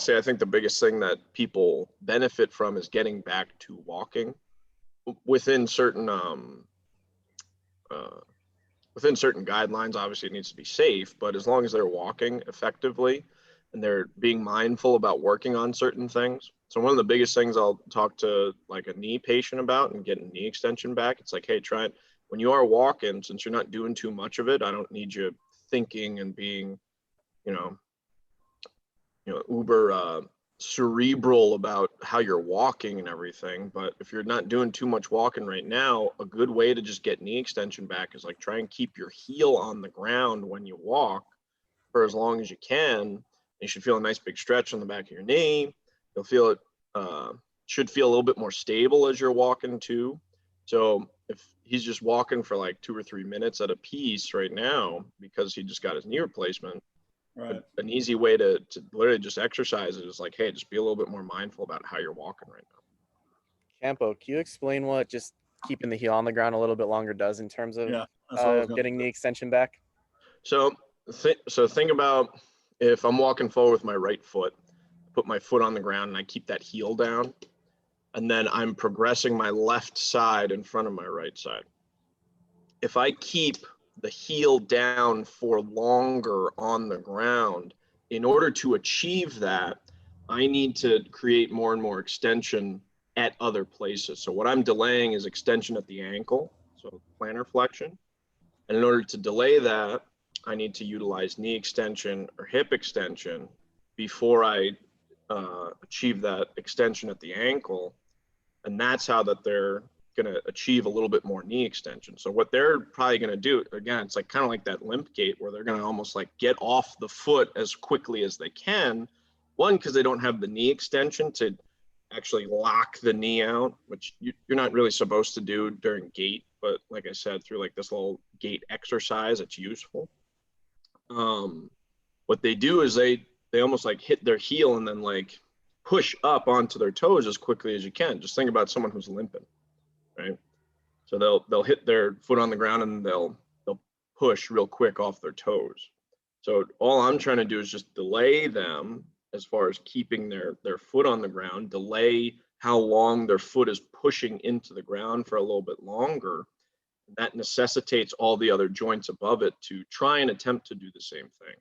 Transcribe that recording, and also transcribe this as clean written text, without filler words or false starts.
say I think the biggest thing that people benefit from is getting back to walking within certain uh, within certain guidelines. Obviously, it needs to be safe, but as long as they're walking effectively and they're being mindful about working on certain things. So one of the biggest things I'll talk to like a knee patient about and getting knee extension back, it's like, hey, try it when you are walking, since you're not doing too much of it. I don't need you thinking and being, you know, uber cerebral about how you're walking and everything. But if you're not doing too much walking right now, a good way to just get knee extension back is like try and keep your heel on the ground when you walk for as long as you can. You should feel a nice big stretch on the back of your knee. You'll feel it should feel a little bit more stable as you're walking too. So if he's just walking for like 2 or 3 minutes at a piece right now because he just got his knee replacement, right. An easy way to literally just exercise it is like, hey, just be a little bit more mindful about how you're walking right now. Campo, can you explain what just keeping the heel on the ground a little bit longer does in terms of getting the extension back? So think about if I'm walking forward with my right foot, put my foot on the ground and I keep that heel down, and then I'm progressing my left side in front of my right side. If I keep the heel down for longer on the ground, in order to achieve that, I need to create more and more extension at other places. So what I'm delaying is extension at the ankle, so plantar flexion. And in order to delay that, I need to utilize knee extension or hip extension before I achieve that extension at the ankle. And that's how that they're going to achieve a little bit more knee extension. So what they're probably going to do, again, it's like kind of like that limp gait where they're going to almost like get off the foot as quickly as they can. One, because they don't have the knee extension to actually lock the knee out, which you're not really supposed to do during gait. But like I said, through like this little gait exercise, it's useful. What they do is they almost like hit their heel and then like push up onto their toes as quickly as you can. Just think about someone who's limping, right? So they'll hit their foot on the ground and they'll push real quick off their toes. So all I'm trying to do is just delay them as far as keeping their foot on the ground, delay how long their foot is pushing into the ground for a little bit longer. That necessitates all the other joints above it to try and attempt to do the same thing.